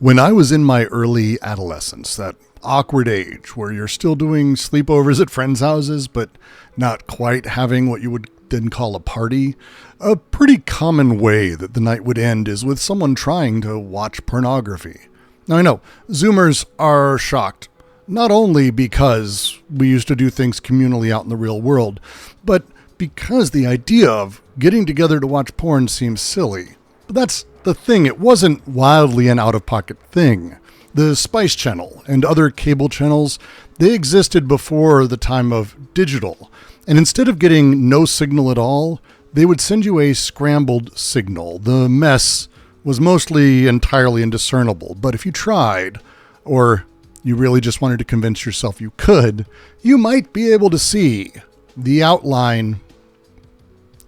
When I was in my early adolescence, that awkward age where you're still doing sleepovers at friends' houses, but not quite having what you would then call a party, a pretty common way that the night would end is with someone trying to watch pornography. Now I know, Zoomers are shocked, not only because we used to do things communally out in the real world, but because the idea of getting together to watch porn seems silly. But that's the thing, it wasn't wildly an out-of-pocket thing. The Spice Channel and other cable channels, they existed before the time of digital. And instead of getting no signal at all, they would send you a scrambled signal. The mess was mostly entirely indiscernible, but if you tried, or you really just wanted to convince yourself you could, you might be able to see the outline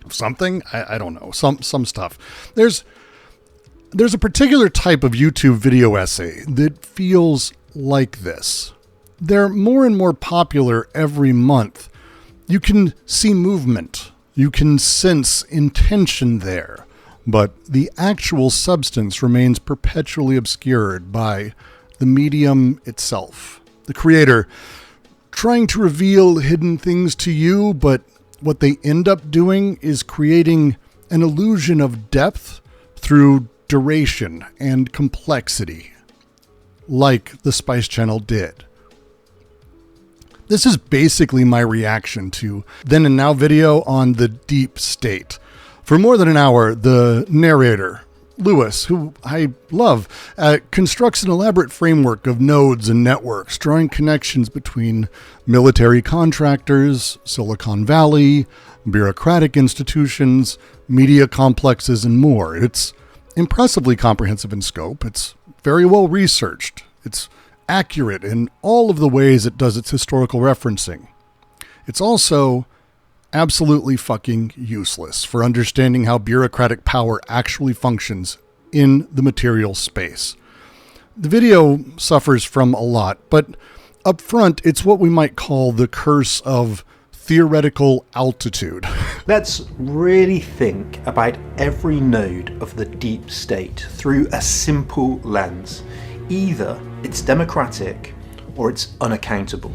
of something. I don't know, some stuff. There's a particular type of YouTube video essay that feels like this. They're more and more popular every month. You can see movement. You can sense intention there. But the actual substance remains perpetually obscured by the medium itself. The creator trying to reveal hidden things to you, but what they end up doing is creating an illusion of depth through duration and complexity, like the Spice Channel did. This is basically my reaction to Then and Now video on the deep state. For more than an hour, the narrator, Lewis, who I love, constructs an elaborate framework of nodes and networks, drawing connections between military contractors, Silicon Valley, bureaucratic institutions, media complexes, and more. It's impressively comprehensive in scope. It's very well researched. It's accurate in all of the ways it does its historical referencing. It's also absolutely fucking useless for understanding how bureaucratic power actually functions in the material space. The video suffers from a lot, but up front, it's what we might call the curse of theoretical altitude. Let's really think about every node of the deep state through a simple lens. Either it's democratic or it's unaccountable,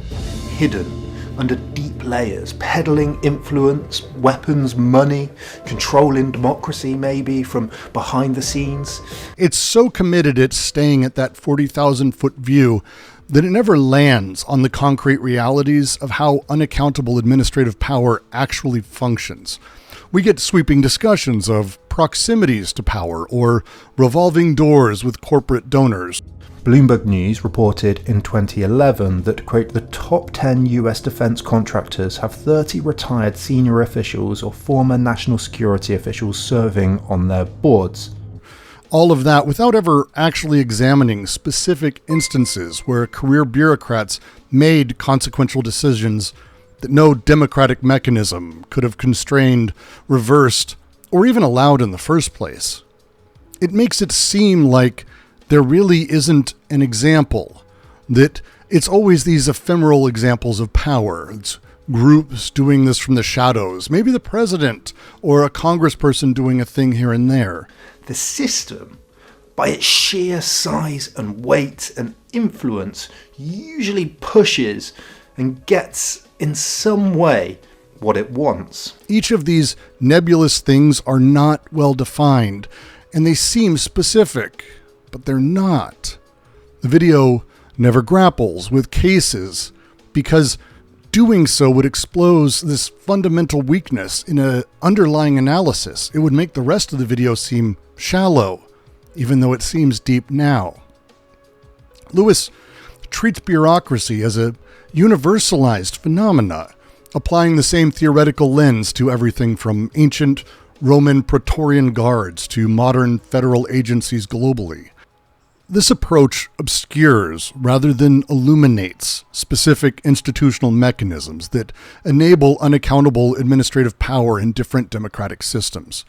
hidden under deep layers, peddling influence, weapons, money, controlling democracy maybe from behind the scenes. It's so committed at staying at that 40,000-foot view that it never lands on the concrete realities of how unaccountable administrative power actually functions. We get sweeping discussions of proximities to power or revolving doors with corporate donors. Bloomberg News reported in 2011 that, quote, the top 10 US defense contractors have 30 retired senior officials or former national security officials serving on their boards. All of that without ever actually examining specific instances where career bureaucrats made consequential decisions that no democratic mechanism could have constrained, reversed, or even allowed in the first place. It makes it seem like there really isn't an example, that it's always these ephemeral examples of power. It's groups doing this from the shadows, maybe the president or a congressperson doing a thing here and there. The system, by its sheer size and weight and influence, usually pushes and gets in some way what it wants. Each of these nebulous things are not well defined, and they seem specific, but they're not. The video never grapples with cases because doing so would expose this fundamental weakness in an underlying analysis. It would make the rest of the video seem shallow, even though it seems deep now. Lewis treats bureaucracy as a universalized phenomena, applying the same theoretical lens to everything from ancient Roman Praetorian guards to modern federal agencies globally. This approach obscures rather than illuminates specific institutional mechanisms that enable unaccountable administrative power in different democratic systems.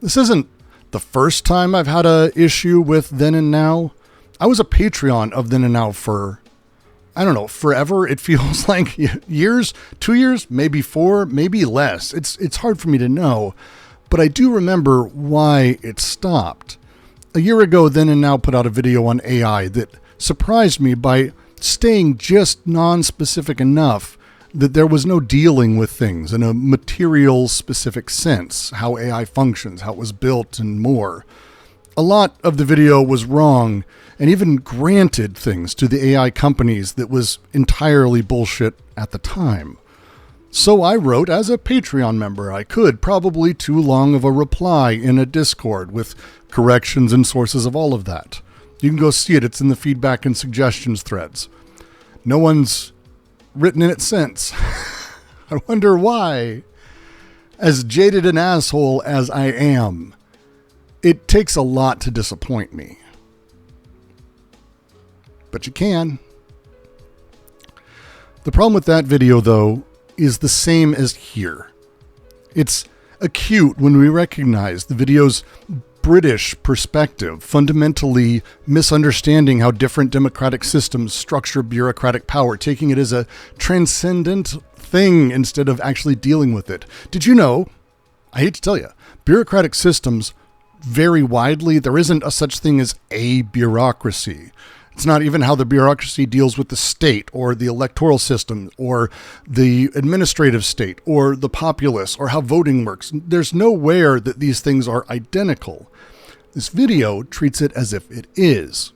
This isn't the first time I've had an issue with Then and Now. I was a Patreon of Then and Now for I don't know, forever. It feels like years, 2 years, maybe 4, maybe less. It's hard for me to know, but I do remember why it stopped. A year ago, Then and Now put out a video on AI that surprised me by staying just non-specific enough that there was no dealing with things in a material specific sense, how AI functions, how it was built, and more. A lot of the video was wrong and even granted things to the AI companies that was entirely bullshit at the time. So I wrote, as a Patreon member, I could, probably too long of a reply in a Discord with corrections and sources of all of that. You can go see it. It's in the feedback and suggestions threads. No one's written in it since. I wonder why. As jaded an asshole as I am, it takes a lot to disappoint me. But you can. The problem with that video, though, is the same as here. It's acute when we recognize the video's British perspective, fundamentally misunderstanding how different democratic systems structure bureaucratic power, taking it as a transcendent thing instead of actually dealing with it. Did you know, I hate to tell you, bureaucratic systems vary widely. There isn't a such thing as a bureaucracy. It's not even how the bureaucracy deals with the state or the electoral system or the administrative state or the populace or how voting works. There's nowhere that these things are identical. This video treats it as if it is.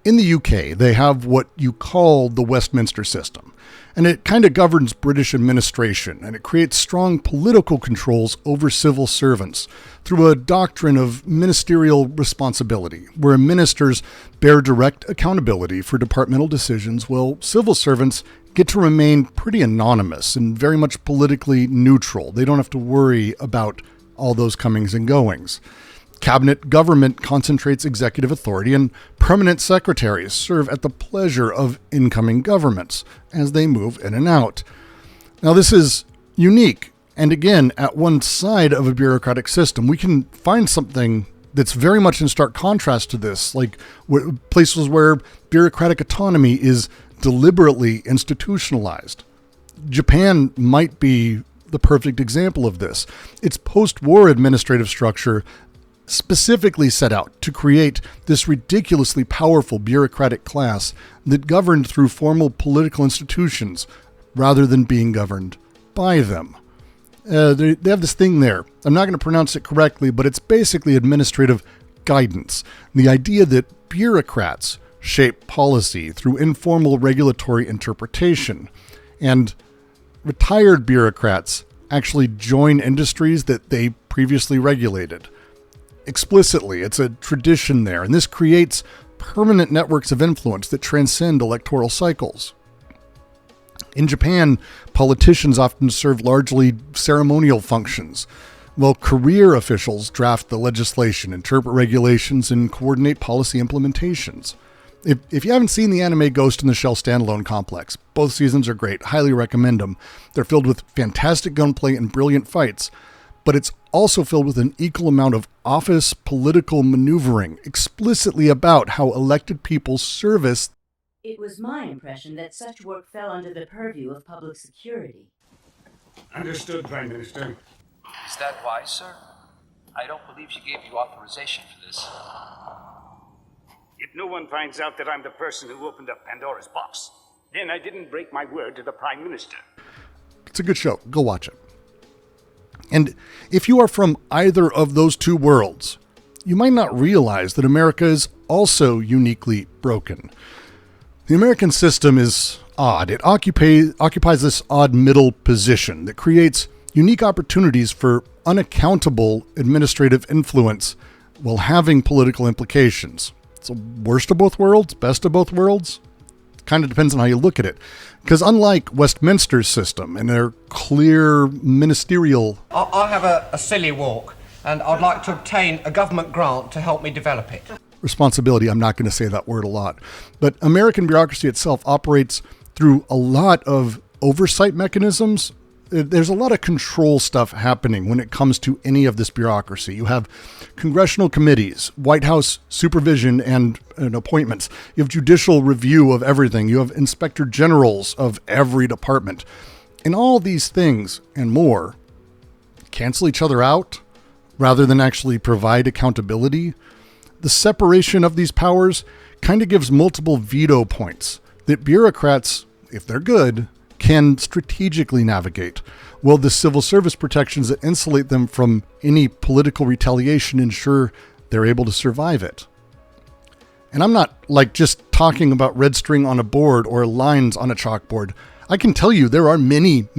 In the UK, they have what you call the Westminster system, and it kind of governs British administration, and it creates strong political controls over civil servants through a doctrine of ministerial responsibility, where ministers bear direct accountability for departmental decisions, while civil servants get to remain pretty anonymous and very much politically neutral. They don't have to worry about all those comings and goings. Cabinet government concentrates executive authority, and permanent secretaries serve at the pleasure of incoming governments as they move in and out. Now, this is unique, and again, at one side of a bureaucratic system, we can find something that's very much in stark contrast to this, like places where bureaucratic autonomy is deliberately institutionalized. Japan might be the perfect example of this. Its post-war administrative structure specifically set out to create this ridiculously powerful bureaucratic class that governed through formal political institutions rather than being governed by them. They have this thing there. I'm not going to pronounce it correctly, but it's basically administrative guidance. The idea that bureaucrats shape policy through informal regulatory interpretation, and retired bureaucrats actually join industries that they previously regulated. Explicitly, it's a tradition there, and this creates permanent networks of influence that transcend electoral cycles. In Japan, politicians often serve largely ceremonial functions, while career officials draft the legislation, interpret regulations, and coordinate policy implementations. If you haven't seen the anime Ghost in the Shell standalone complex, both seasons are great. Highly recommend them. They're filled with fantastic gunplay and brilliant fights, but it's also filled with an equal amount of office political maneuvering, explicitly about how elected people service. It was my impression that such work fell under the purview of public security. Understood, Prime Minister. Is that wise, sir? I don't believe she gave you authorization for this. If no one finds out that I'm the person who opened up Pandora's box, then I didn't break my word to the Prime Minister. It's a good show. Go watch it. And if you are from either of those two worlds, you might not realize that America is also uniquely broken. The American system is odd. It occupies this odd middle position that creates unique opportunities for unaccountable administrative influence while having political implications. It's a worst of both worlds, best of both worlds. Kind of depends on how you look at it. Because unlike Westminster's system and their clear ministerial... I have a silly walk, and I'd like to obtain a government grant to help me develop it. Responsibility, I'm not going to say that word a lot. But American bureaucracy itself operates through a lot of oversight mechanisms There's a lot of control stuff happening when it comes to any of this bureaucracy. You have congressional committees, White House supervision and appointments. You have judicial review of everything. You have inspector generals of every department. And all these things and more cancel each other out rather than actually provide accountability. The separation of these powers kind of gives multiple veto points that bureaucrats, if they're good, can strategically navigate, while the civil service protections that insulate them from any political retaliation ensure they're able to survive it. And I'm not just talking about red string on a board or lines on a chalkboard. I can tell you there are many,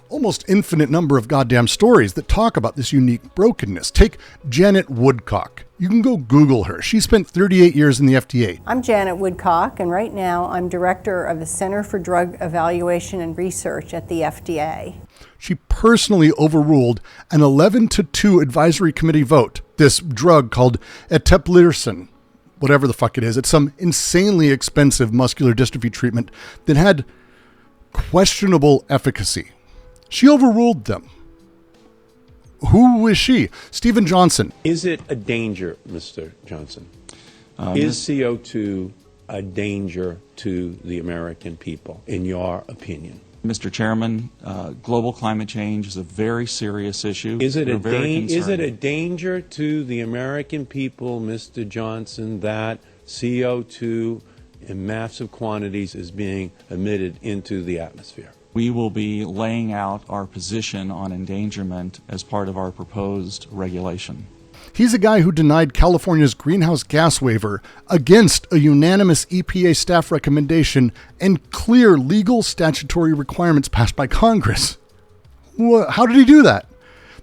almost infinite number of goddamn stories that talk about this unique brokenness. Take Janet Woodcock. You can go Google her. She spent 38 years in the FDA. I'm Janet Woodcock, and right now I'm director of the Center for Drug Evaluation and Research at the FDA. She personally overruled an 11-2 advisory committee vote. This drug called eteplirsen, whatever the fuck it is. It's some insanely expensive muscular dystrophy treatment that had questionable efficacy. She overruled them. Who is she? Stephen Johnson. Is it a danger, Mr. Johnson? Is CO2 a danger to the American people, in your opinion? Mr. Chairman, global climate change is a very serious issue. Is it a danger to the American people, Mr. Johnson, that CO2 in massive quantities is being emitted into the atmosphere? We will be laying out our position on endangerment as part of our proposed regulation. He's a guy who denied California's greenhouse gas waiver against a unanimous EPA staff recommendation and clear legal statutory requirements passed by Congress. How did he do that?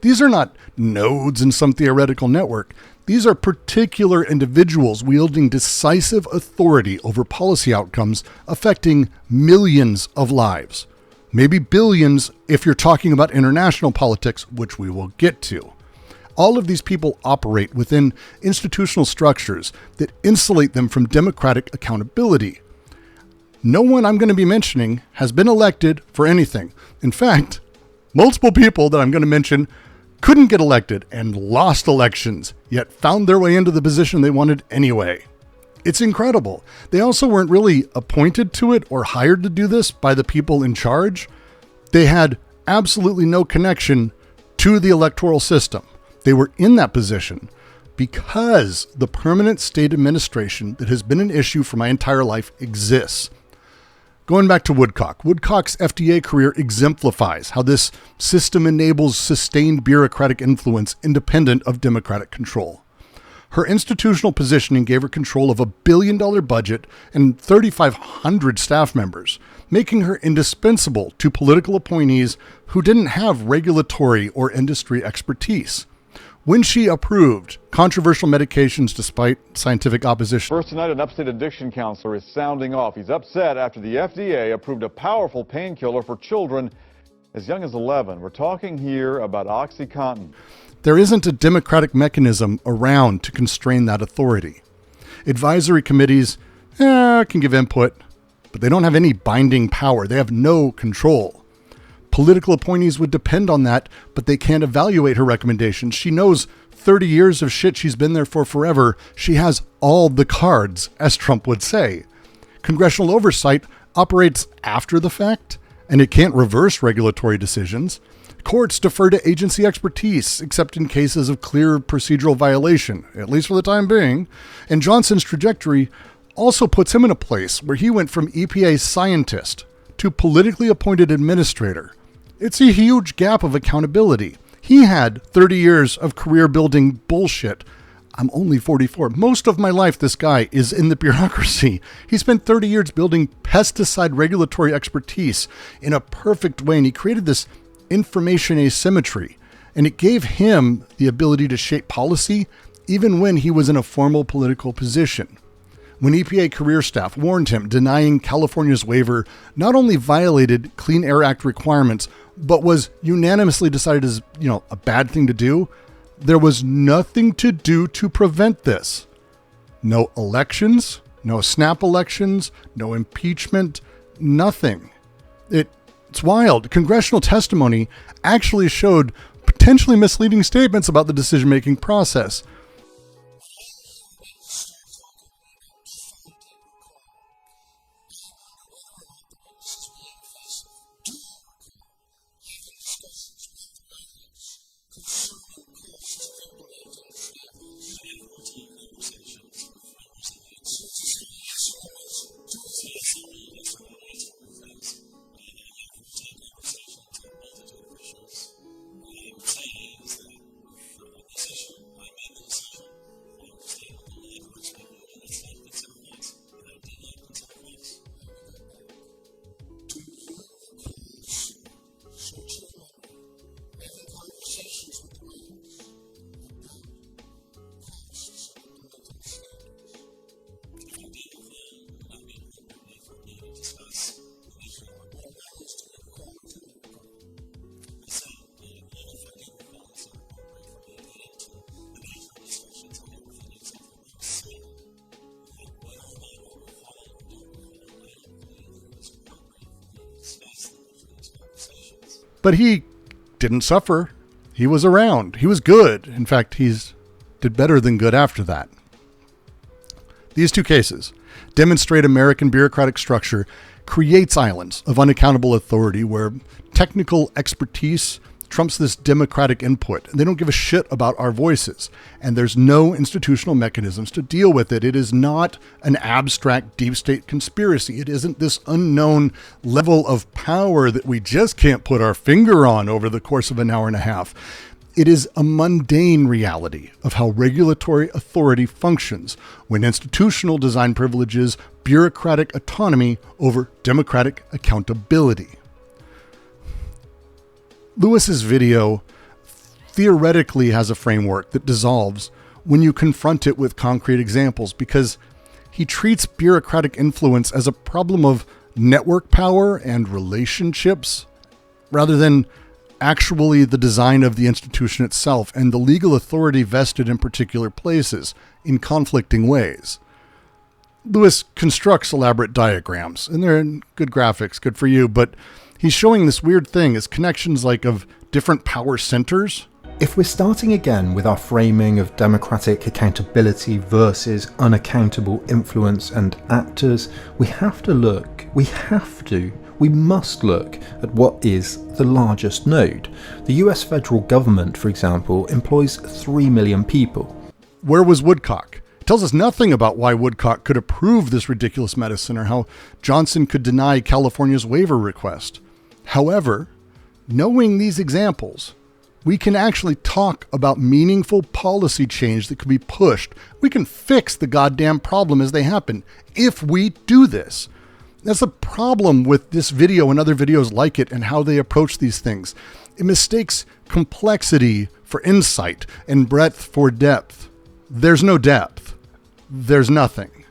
These are not nodes in some theoretical network. These are particular individuals wielding decisive authority over policy outcomes affecting millions of lives. Maybe billions if you're talking about international politics, which we will get to. All of these people operate within institutional structures that insulate them from democratic accountability. No one I'm going to be mentioning has been elected for anything. In fact, multiple people that I'm going to mention couldn't get elected and lost elections, yet found their way into the position they wanted anyway. It's incredible. They also weren't really appointed to it or hired to do this by the people in charge. They had absolutely no connection to the electoral system. They were in that position because the permanent state administration that has been an issue for my entire life exists. Going back to Woodcock, Woodcock's FDA career exemplifies how this system enables sustained bureaucratic influence independent of democratic control. Her institutional positioning gave her control of $1 billion budget and 3,500 staff members, making her indispensable to political appointees who didn't have regulatory or industry expertise. When she approved controversial medications despite scientific opposition. First tonight, an upstate addiction counselor is sounding off. He's upset after the FDA approved a powerful painkiller for children as young as 11. We're talking here about OxyContin. There isn't a democratic mechanism around to constrain that authority. Advisory committees can give input, but they don't have any binding power. They have no control. Political appointees would depend on that, but they can't evaluate her recommendations. She knows 30 years of shit she's been there for forever. She has all the cards, as Trump would say. Congressional oversight operates after the fact, and it can't reverse regulatory decisions. Courts defer to agency expertise, except in cases of clear procedural violation, at least for the time being. And Johnson's trajectory also puts him in a place where he went from EPA scientist to politically appointed administrator. It's a huge gap of accountability. He had 30 years of career building bullshit. I'm only 44. Most of my life, this guy is in the bureaucracy. He spent 30 years building pesticide regulatory expertise in a perfect way, and he created this information asymmetry, and it gave him the ability to shape policy even when he was in a formal political position. When EPA career staff warned him denying California's waiver not only violated Clean Air Act requirements, but was unanimously decided as, a bad thing to do, there was nothing to do to prevent this. No elections, no snap elections, no impeachment, nothing. It It's wild. Congressional testimony actually showed potentially misleading statements about the decision-making process. But he didn't suffer. He was around. He was good. In fact, he's did better than good after that. These two cases demonstrate American bureaucratic structure creates islands of unaccountable authority where technical expertise trumps this democratic input. They don't give a shit about our voices, and there's no institutional mechanisms to deal with it. It is not an abstract deep state conspiracy. It isn't this unknown level of power that we just can't put our finger on over the course of an hour and a half. It is a mundane reality of how regulatory authority functions when institutional design privileges bureaucratic autonomy over democratic accountability. Lewis's video theoretically has a framework that dissolves when you confront it with concrete examples, because he treats bureaucratic influence as a problem of network power and relationships rather than actually the design of the institution itself and the legal authority vested in particular places in conflicting ways. Lewis constructs elaborate diagrams, and they're good graphics, good for you, but he's showing this weird thing as connections like of different power centers. If we're starting again with our framing of democratic accountability versus unaccountable influence and actors, we must look at what is the largest node. The US federal government, for example, employs 3 million people. Where was Woodcock? It tells us nothing about why Woodcock could approve this ridiculous medicine or how Johnson could deny California's waiver request. However, knowing these examples, we can actually talk about meaningful policy change that could be pushed. We can fix the goddamn problem as they happen if we do this. That's the problem with this video and other videos like it and how they approach these things. It mistakes complexity for insight and breadth for depth. There's no depth. There's nothing.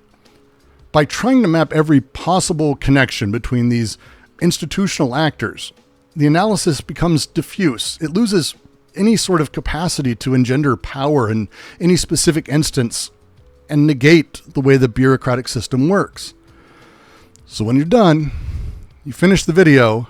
By trying to map every possible connection between these institutional actors, the analysis becomes diffuse. It loses any sort of capacity to engender power in any specific instance and negate the way the bureaucratic system works. So when you're done, you finish the video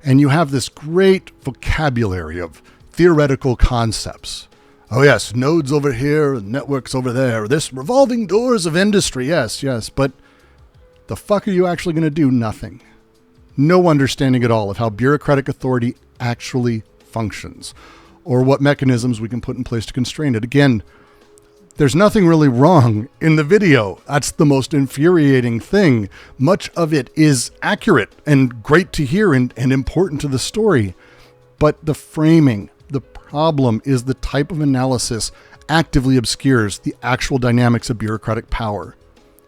and you have this great vocabulary of theoretical concepts. Oh yes, nodes over here, networks over there, this revolving doors of industry, yes, but the fuck are you actually going to do? Nothing. No understanding at all of how bureaucratic authority actually functions or what mechanisms we can put in place to constrain it. Again, there's nothing really wrong in the video. That's the most infuriating thing. Much of it is accurate and great to hear and important to the story. But the framing, the problem is the type of analysis actively obscures the actual dynamics of bureaucratic power,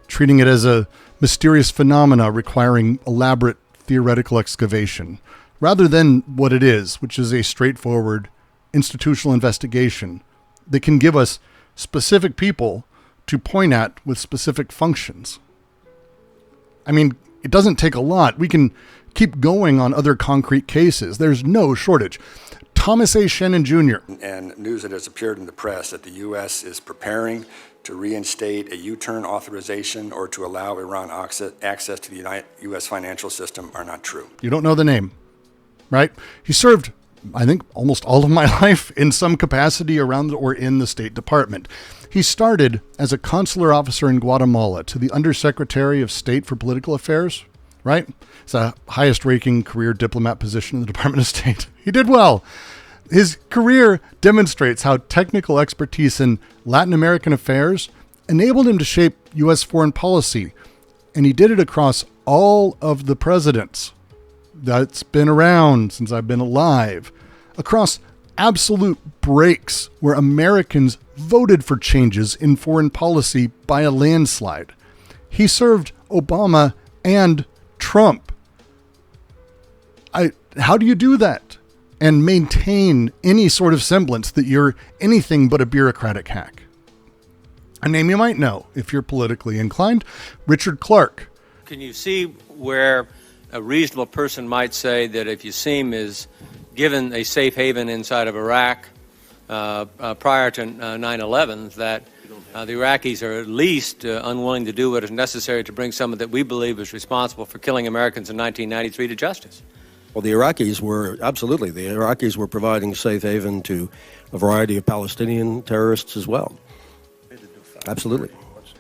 treating it as a mysterious phenomena requiring elaborate theoretical excavation, rather than what it is, which is a straightforward institutional investigation that can give us specific people to point at with specific functions. I mean, it doesn't take a lot. We can keep going on other concrete cases. There's no shortage. Thomas A. Shannon Jr. And news that has appeared in the press that the U.S. is preparing to reinstate a U-turn authorization or to allow Iran access to the U.S. financial system are not true. You don't know the name. right? He served, I think, almost all of my life in some capacity around or in the State Department. He started as a consular officer in Guatemala to the Undersecretary of State for Political Affairs, right? It's the highest ranking career diplomat position in the Department of State. He did well. His career demonstrates how technical expertise in Latin American affairs enabled him to shape U.S. foreign policy, and he did it across all of the presidents that's been around since I've been alive, across absolute breaks where Americans voted for changes in foreign policy by a landslide. He served Obama and Trump. How do you do that and maintain any sort of semblance that you're anything but a bureaucratic hack? A name you might know if you're politically inclined, Richard Clarke. Can you see where a reasonable person might say that if Yassim is given a safe haven inside of Iraq prior to 9/11, that the Iraqis are at least unwilling to do what is necessary to bring someone that we believe is responsible for killing Americans in 1993 to justice? Well, the Iraqis were providing safe haven to a variety of Palestinian terrorists as well. Absolutely.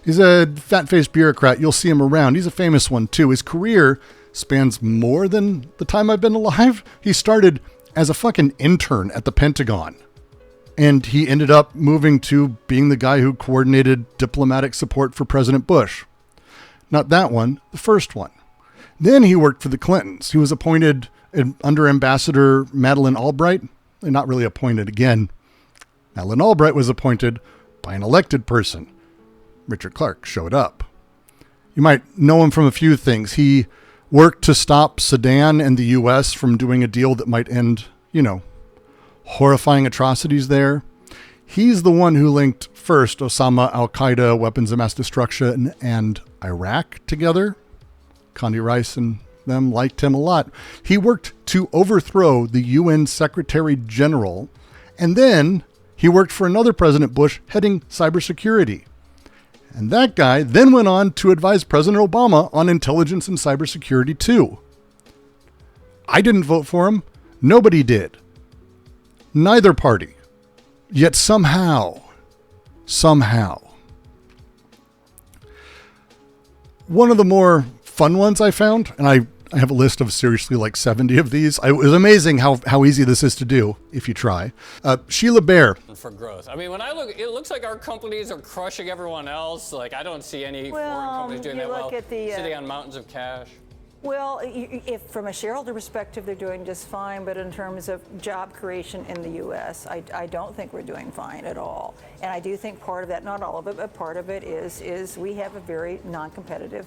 He's a fat-faced bureaucrat. You'll see him around. He's a famous one, too. His career spans more than the time I've been alive. He started as a fucking intern at the Pentagon, and he ended up moving to being the guy who coordinated diplomatic support for President Bush. Not that one, the first one. Then he worked for the Clintons. He was appointed under Ambassador Madeleine Albright. Not really appointed again. Madeleine Albright was appointed by an elected person. Richard Clarke showed up. You might know him from a few things. He worked to stop Sudan and the U.S. from doing a deal that might end, horrifying atrocities there. He's the one who linked first Osama, Al-Qaeda, weapons of mass destruction, and Iraq together. Condi Rice and them liked him a lot. He worked to overthrow the UN Secretary General, and then he worked for another President Bush heading cybersecurity. And that guy then went on to advise President Obama on intelligence and cybersecurity too. I didn't vote for him. Nobody did. Neither party. Yet somehow, one of the more fun ones I found, and I have a list of seriously like 70 of these. It was amazing how easy this is to do if you try. Sheila Bair. For growth. I mean, when I look, it looks like our companies are crushing everyone else. Like, I don't see any foreign companies doing that well, sitting on mountains of cash. Well, if from a shareholder perspective, they're doing just fine, but in terms of job creation in the U.S., I don't think we're doing fine at all. And I do think part of that, not all of it, but part of it is we have a very non-competitive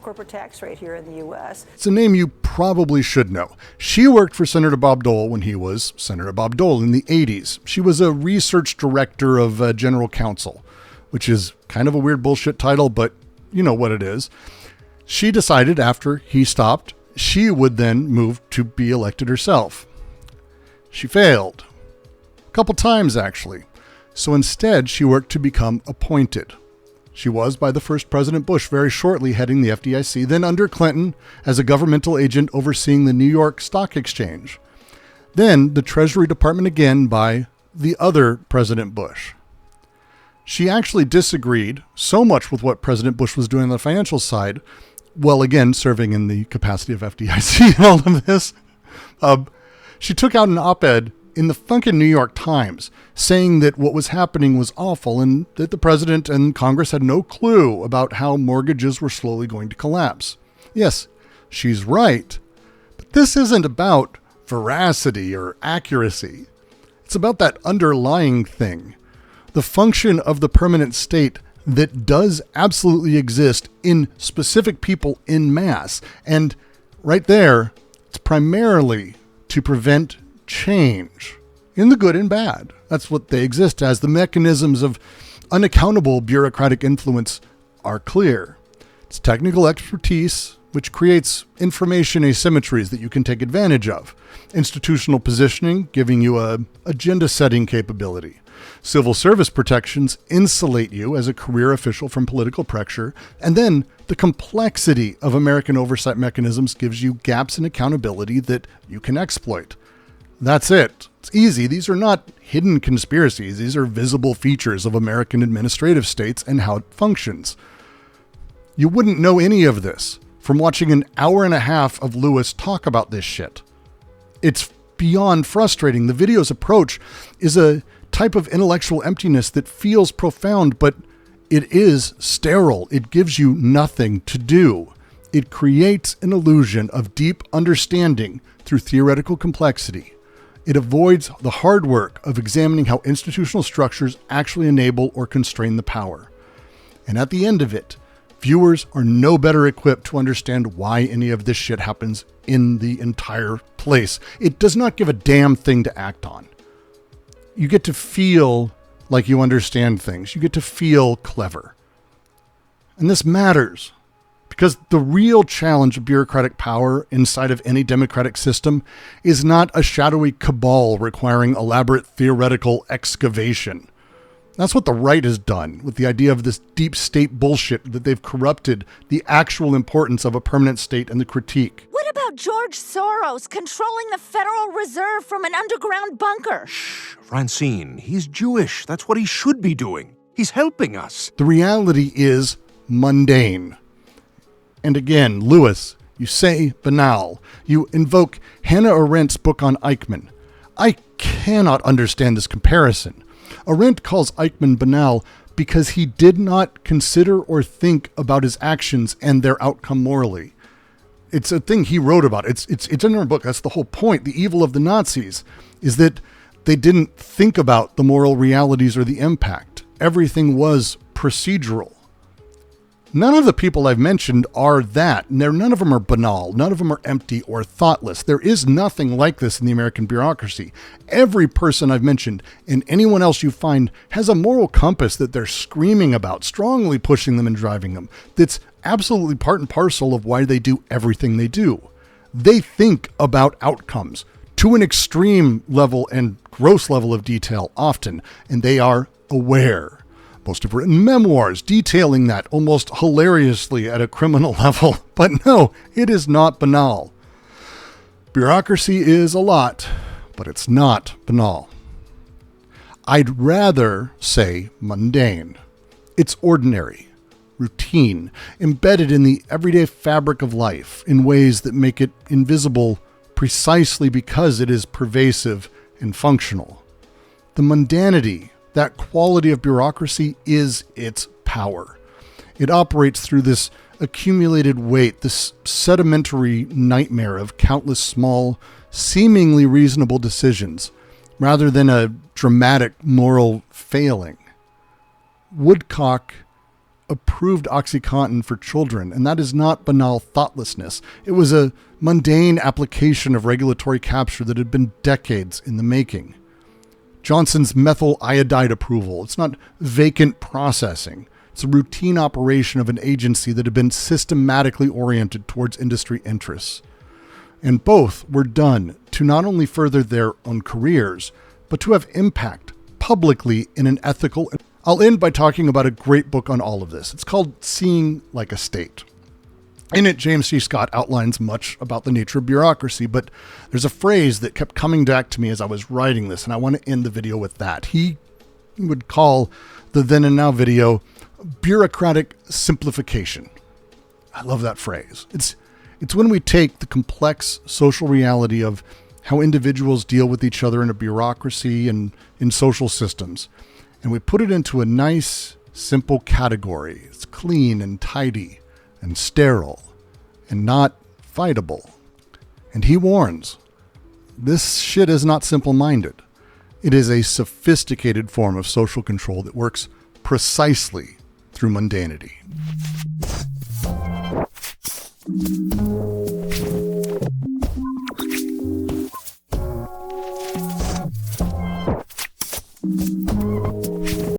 corporate tax rate here in the U.S. It's a name you probably should know. She worked for Senator Bob Dole when he was Senator Bob Dole in the 80s. She was a research director of General Counsel, which is kind of a weird bullshit title, but you know what it is. She decided after he stopped, she would then move to be elected herself. She failed. A couple times, actually. So instead, she worked to become appointed. She was, by the first President Bush, very shortly heading the FDIC, then under Clinton as a governmental agent overseeing the New York Stock Exchange. Then the Treasury Department again by the other President Bush. She actually disagreed so much with what President Bush was doing on the financial side, well, again, serving in the capacity of FDIC and all of this. She took out an op-ed in the fucking New York Times saying that what was happening was awful and that the president and Congress had no clue about how mortgages were slowly going to collapse. Yes, she's right, but this isn't about veracity or accuracy. It's about that underlying thing, the function of the permanent state that does absolutely exist in specific people in mass. And right there, it's primarily to prevent change in the good and bad. That's what they exist as. The mechanisms of unaccountable bureaucratic influence are clear. It's technical expertise, which creates information asymmetries that you can take advantage of. Institutional positioning, giving you a agenda setting capability. Civil service protections insulate you as a career official from political pressure. And then the complexity of American oversight mechanisms gives you gaps in accountability that you can exploit. That's it. It's easy. These are not hidden conspiracies. These are visible features of American administrative states and how it functions. You wouldn't know any of this from watching an hour and a half of Lewis talk about this shit. It's beyond frustrating. The video's approach is a type of intellectual emptiness that feels profound, but it is sterile. It gives you nothing to do. It creates an illusion of deep understanding through theoretical complexity. It avoids the hard work of examining how institutional structures actually enable or constrain the power. And at the end of it, viewers are no better equipped to understand why any of this shit happens in the entire place. It does not give a damn thing to act on. You get to feel like you understand things. You get to feel clever. And this matters because the real challenge of bureaucratic power inside of any democratic system is not a shadowy cabal requiring elaborate theoretical excavation. That's what the right has done with the idea of this deep state bullshit, that they've corrupted the actual importance of a permanent state and the critique. What about George Soros controlling the Federal Reserve from an underground bunker? Francine, he's Jewish. That's what he should be doing. He's helping us. The reality is mundane. And again, Lewis, you say banal. You invoke Hannah Arendt's book on Eichmann. I cannot understand this comparison. Arendt calls Eichmann banal because he did not consider or think about his actions and their outcome morally. It's a thing he wrote about. It's in her book. That's the whole point. The evil of the Nazis is that they didn't think about the moral realities or the impact. Everything was procedural. None of the people I've mentioned are that. None of them are banal. None of them are empty or thoughtless. There is nothing like this in the American bureaucracy. Every person I've mentioned and anyone else you find has a moral compass that they're screaming about, strongly pushing them and driving them. That's absolutely part and parcel of why they do everything they do. They think about outcomes to an extreme level and gross level of detail often, and they are aware. Most have written memoirs detailing that almost hilariously at a criminal level. But no, it is not banal. Bureaucracy is a lot, but it's not banal. I'd rather say mundane. It's ordinary, routine, embedded in the everyday fabric of life in ways that make it invisible precisely because it is pervasive and functional. The mundanity, that quality of bureaucracy, is its power. It operates through this accumulated weight, this sedimentary nightmare of countless small, seemingly reasonable decisions, rather than a dramatic moral failing. Woodcock approved OxyContin for children, and that is not banal thoughtlessness. It was a mundane application of regulatory capture that had been decades in the making. Johnson's methyl iodide approval, it's not vacant processing. It's a routine operation of an agency that had been systematically oriented towards industry interests. And both were done to not only further their own careers, but to have impact publicly in an ethical. I'll end by talking about a great book on all of this. It's called Seeing Like a State. In it, James C. Scott outlines much about the nature of bureaucracy, but there's a phrase that kept coming back to me as I was writing this, and I want to end the video with that. He would call the Then and Now video bureaucratic simplification. I love that phrase. It's when we take the complex social reality of how individuals deal with each other in a bureaucracy and in social systems, and we put it into a nice, simple category. It's clean and tidy and sterile and not fightable. And he warns, this shit is not simple-minded. It is a sophisticated form of social control that works precisely through mundanity.